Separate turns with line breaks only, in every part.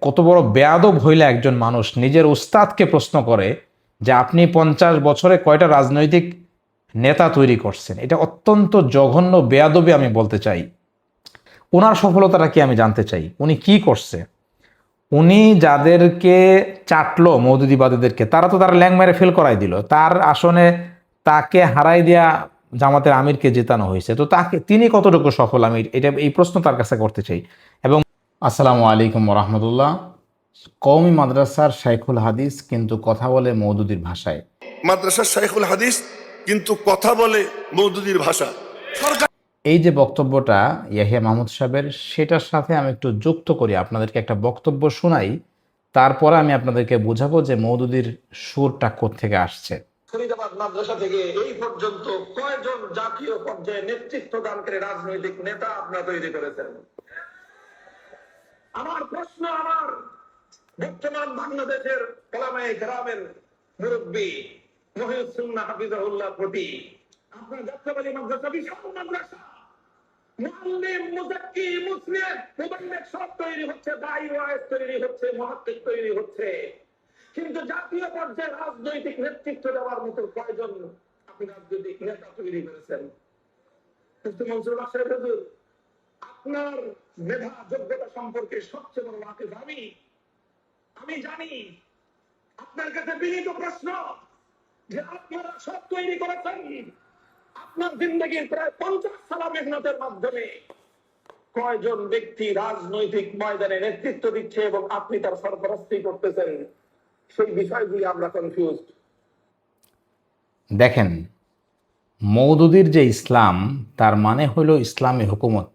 কত বড় বেয়াদব হইলে একজন মানুষ নিজের উস্তাদকে প্রশ্ন করে যে আপনি 50 বছরে কয়টা রাজনৈতিক নেতা তৈরি করছেন। এটা অত্যন্ত জঘন্য বেয়াদবি আমি বলতে চাই। ওনার সফলতাটা কি আমি জানতে চাই, উনি কি করছে। উনি যাদেরকে চাটলো মওদুদিবাদীদেরকে, তারা তো তারা ল্যাং মেরে ফেল করাই দিল। তার আসনে তাকে হারাই দেয়া জামাতের আমিরকে জেতানো হয়েছে, তো তাকে তিনি কতটুকু সফল, আমি এই প্রশ্ন তার কাছে করতে চাই। এবং আসসালামু আলাইকুম রহমতুল্লাহ। কওমি মাদ্রাসার শাইখুল হাদিস কিন্তু কথা বলে মওদুদির ভাষায়।
মাদ্রাসার শাইখুল হাদিস কিন্তু কথা বলে মওদুদির ভাষা।
এই যে বক্তব্যটা ইয়াহিয়া মাহমুদ সাহেবের, সেটার সাথে আমি একটু যুক্ত করি, আপনাদেরকে একটা বক্তব্য শোনাই, তারপরে আমি আপনাদেরকে বোঝাবো যে মওদুদির সুরটা কোত্থেকে আসছে।
ফরিদাবাদ মাদ্রাসা থেকে এই পর্যন্ত কয়জন জাতীয় পর্যায়ে নেতৃত্ব দানকারী রাজনৈতিক নেতা আপনারা তৈরি করেছেন? আমার প্রশ্ন আমার বর্তমান বাংলাদেশের ওলামায়ে কেরামের মুরব্বী মহিউদ্দিন হাফিজাহুল্লাহ প্রতি, আপনার যাত্রাবাড়ি মাদ্রাসা বিশাল মাদ্রাসা, মুআল্লিম মুজাক্কি মুসলিম মুবাল্লিগ সব তৈরি হচ্ছে, দায়ী ওয়াইজ তৈরি হচ্ছে, মুহাদ্দিস তৈরি হচ্ছে, কিন্তু জাতীয় পর্যায়ে রাজনৈতিক নেতৃত্ব দেওয়ার মতো কয়জন আপনি রাজনৈতিক নেতা তৈরি করেছেন? মনসুর সাহেব হুজুর, আপনার মেধা যোগ্যতা সম্পর্কে সবচেয়ে বড় ওয়াকিফ আমি জানি। আপনার কাছে বিনীত প্রশ্ন যে আপনারা সব তৈরি করেছেন, আপনার জিন্দগির প্রায় 50 সালা মেহনতের মাধ্যমে কয়জন ব্যক্তি রাজনৈতিক ময়দানে নেতৃত্ব দিচ্ছে এবং আপনি তার সরপরস্তি করতেছেন, সেই বিষয়গুলি আমরা কনফিউজড।
দেখেন, মওদুদির যে ইসলাম, তার মানে হলো ইসলামী হুকুমত।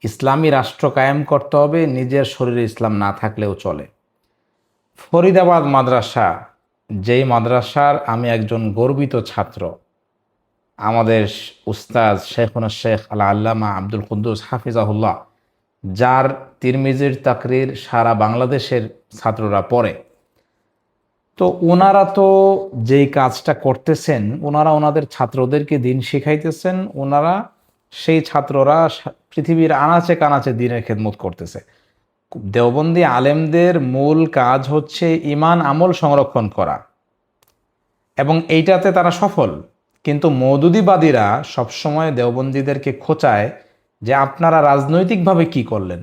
ইসলামী রাষ্ট্র কায়েম করতে হবে, নিজের শরীরে ইসলাম না থাকলেও চলে। ফরিদাবাদ মাদ্রাসা, যেই মাদ্রাসার আমি একজন গর্বিত ছাত্র, আমাদের উস্তাদ শেখুনা শেখ আল্লামা আব্দুল কুদ্দুস হাফিজাহুল্লাহ, যার তিরমিজির তাকরির সারা বাংলাদেশের ছাত্ররা পড়ে, তো ওনারা তো যেই কাজটা করতেছেন, ওনারা ওনাদের ছাত্রদেরকে দিন শিখাইতেছেন। ওনারা সেই ছাত্ররা পৃথিবীর আনাচে কানাচে দিনের খেদমত করতেছে। দেওবন্দি আলেমদের মূল কাজ হচ্ছে ইমান আমল সংরক্ষণ করা, এবং এইটাতে তারা সফল। কিন্তু মওদুদিবাদীরা সবসময় দেওবন্দীদেরকে খোঁচায় যে আপনারা রাজনৈতিকভাবে কি করলেন।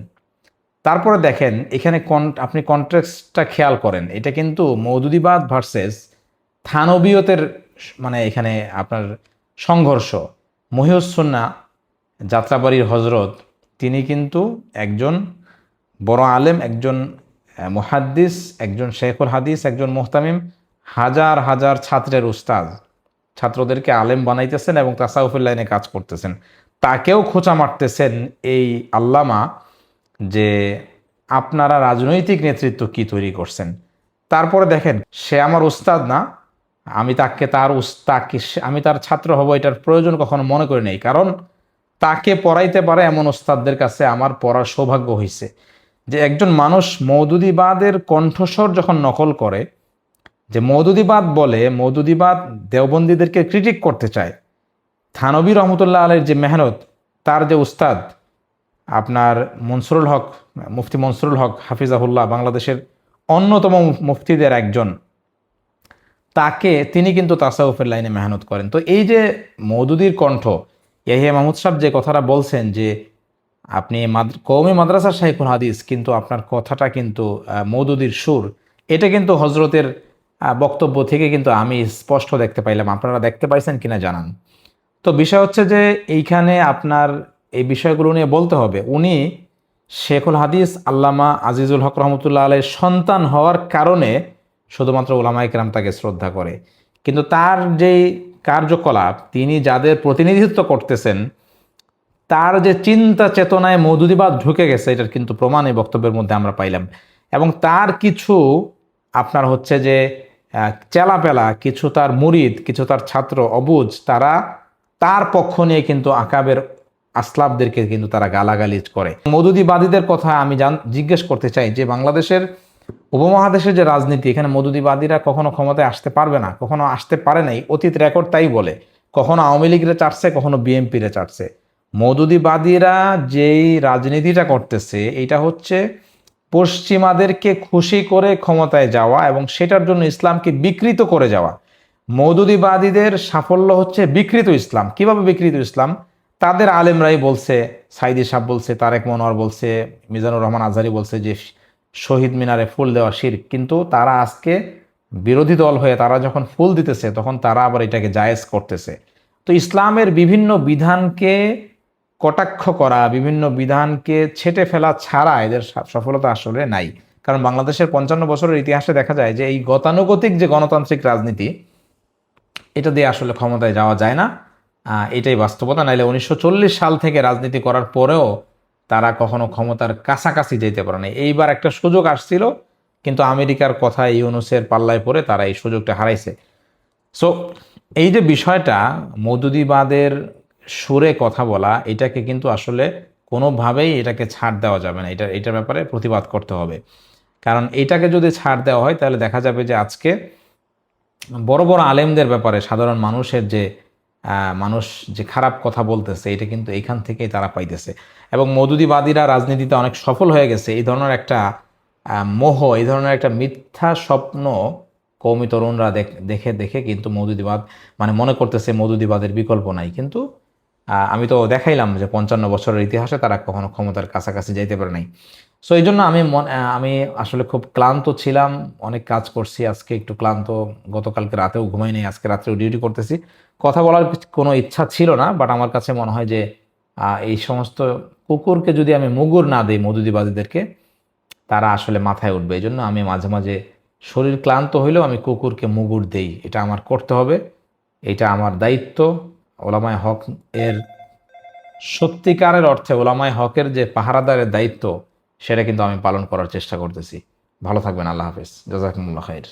তারপরে দেখেন এখানে আপনি কন্টেক্সটটা খেয়াল করেন, এটা কিন্তু মওদুদিবাদ ভার্সেস থানবীয়তের, মানে এখানে আপনার সংঘর্ষ। মহিউদ্দিন যাত্রাবাড়ির হজরত, তিনি কিন্তু একজন বড় আলেম, একজন মুহাদ্দিস, একজন শেখুল হাদিস, একজন মুহতামিম, হাজার হাজার ছাত্রের উস্তাদ, ছাত্রদেরকে আলেম বানাইতেছেন এবং তাসাউফের লাইনে কাজ করতেছেন। তাকেও খোঁচা মারতেছেন এই আল্লামা যে আপনারা রাজনৈতিক নেতৃত্ব কি তৈরি করছেন। তারপরে দেখেন, সে আমার উস্তাদ না, আমি আমি তার ছাত্র হব এটার প্রয়োজন কখনো মনে করি নাই, কারণ তাকে পড়াইতে পারে এমন উস্তাদদের কাছে আমার পড়ার সৌভাগ্য হয়েছে। যে একজন মানুষ মওদুদিবাদের কণ্ঠস্বর যখন নকল করে, যে মওদুদিবাদ বলে, মওদুদিবাদ দেওবন্দীদেরকে ক্রিটিক করতে চায়, থানবী রহমতুল্লাহ আলাইহির যে মেহনত, তার যে উস্তাদ আপনার মনসুরুল হক, মুফতি মনসুরুল হক হাফিজাহুল্লাহ, বাংলাদেশের অন্যতম মুফতিদের একজন, তিনি কিন্তু তাসাউফের লাইনে মেহনত করেন। তো এই যে মওদুদির কণ্ঠ, ইয়াহিয়া মাহমুদ সাহেব যে কথাটা বলছেন যে আপনি কওমি মাদ্রাসার শাইখুল হাদিস, কিন্তু আপনার কথাটা কিন্তু মওদুদির সুর, এটা কিন্তু হজরতের বক্তব্য থেকে কিন্তু আমি স্পষ্ট দেখতে পাইলাম। আপনারা দেখতে পাইছেন কিনা জানান। তো বিষয় হচ্ছে যে এইখানে আপনার এই বিষয়গুলো নিয়ে বলতে হবে। উনি শেখুল হাদিস আল্লামা আজিজুল হক রহমতুল্লাহ আলাইহির সন্তান হওয়ার কারণে শুধুমাত্র ওলামায়ে কেরাম তাকে শ্রদ্ধা করে, কিন্তু তার যেই কার্যকলাপ, তিনি যাদের প্রতিনিধিত্ব করতেছেন, তার যে চিন্তা চেতনায় মওদুদিবাদ ঢুকে গেছে, এটার কিন্তু প্রমাণ এই বক্তব্যের মধ্যে আমরা পাইলাম। এবং তার কিছু আপনার হচ্ছে যে চেলাপেলা, কিছু তার মুরিদ, কিছু তার ছাত্র অবুঝ, তারা তার পক্ষ নিয়ে কিন্তু আকাবের আসলাফদেরকে কিন্তু তারা গালাগালিজ করে। মওদুদিবাদীদের কথা আমি জিজ্ঞেস করতে চাই যে বাংলাদেশের উপমহাদেশের যে রাজনীতি, এখানে মওদুদিবাদীরা কখনো ক্ষমতায় আসতে পারবে না, কখনো আসতে পারে নাই, অতীত রেকর্ড তাই বলে। কখনো আওয়ামী লীগরে চাটছে, কখনো বিএনপিরে চাটছে। মওদুদিবাদীরা যেই রাজনীতিটা করতেছে, এটা হচ্ছে পশ্চিমাদেরকে খুশি করে ক্ষমতায় যাওয়া এবং সেটার জন্য ইসলামকে বিকৃত করে যাওয়া। মওদুদিবাদীদের সাফল্য হচ্ছে বিকৃত ইসলাম। কিভাবে বিকৃত ইসলাম? তাদের আলেমরাই বলছে, সাইদি সাহেব বলছে, তারেক মনোয়ার বলছে, মিজানুর রহমান আজহারি বলছে যে শহীদ মিনারে ফুল দেওয়া শিরক, কিন্তু তারা আজকে বিরোধী দল হয়ে তারা যখন ফুল দিতেছে তখন তারা আবার এটাকে জায়েজ করতেছে। তো ইসলামের বিভিন্ন বিধানকে কটাক্ষ করা, বিভিন্ন বিধানকে ছেটে ফেলা ছাড়া এদের সফলতা আসলে নাই। কারণ বাংলাদেশের 55 বছরের ইতিহাসে দেখা যায় যে এই গতানুগতিক যে গণতান্ত্রিক রাজনীতি, এটা দিয়ে আসলে ক্ষমতায় যাওয়া যায় না। এটাই বাস্তবতা। নাইলে 1940 সাল থেকে রাজনীতি করার পরেও তারা কখনো ক্ষমতার কাছাকাছি যেতে পারে না। এইবার একটা সুযোগ আসছিল, কিন্তু আমেরিকার কথা ইউনূসের পাল্লায় পড়ে তারা এই সুযোগটা হারাইছে। সো এই যে বিষয়টা, মওদুদিবাদের সুরে কথা বলা, এটাকে কিন্তু আসলে কোনোভাবেই এটাকে ছাড় দেওয়া যাবে না। এটার ব্যাপারে প্রতিবাদ করতে হবে। কারণ এটাকে যদি ছাড় দেওয়া হয় তাহলে দেখা যাবে যে আজকে বড় বড় আলেমদের ব্যাপারে সাধারণ মানুষের যে মানুষ যে খারাপ কথা বলতেছে, এটা কিন্তু এইখান থেকেই তারা পাইতেছে। এবং মওদুদিবাদীরা রাজনীতিতে অনেক সফল হয়ে গেছে। এই ধরনের একটা মোহ, এই ধরনের একটা মিথ্যা স্বপ্ন কওমি তরুণরা দেখে দেখে কিন্তু মওদুদিবাদ মানে মনে করতেছে মওদুদিবাদের বিকল্প নাই। কিন্তু আমি তো দেখাইলাম যে 55 বছরের ইতিহাসে তারা কখনো ক্ষমতার কাছাকাছি যাইতে পারে নাই। সো এই জন্য আমি আসলে খুব ক্লান্ত ছিলাম, অনেক কাজ করছি, আজকে একটু ক্লান্ত। গতকালকে রাতেও ঘুমাই নেই, আজকে রাত্রেও ডিউটি করতেছি। কথা বলার কোনো ইচ্ছা ছিল না, বাট আমার কাছে মনে হয় যে এই সমস্ত কুকুরকে যদি আমি মুগুর না দিই মওদুদিবাদীদেরকে, তারা আসলে মাথায় উঠবে। এই জন্য আমি মাঝে মাঝে শরীর ক্লান্ত হইলেও আমি কুকুরকে মুগুর দেই। এটা আমার করতে হবে, এটা আমার দায়িত্ব। ওলামায়ে হক এর সত্যিকারের অর্থে ওলামায়ে হকের যে পাহারাদারের দায়িত্ব, সেটা কিন্তু আমি পালন করার চেষ্টা করতেছি। ভালো থাকবেন। আল্লাহ হাফেজ। জাযাকুমুল্লাহ খাইর।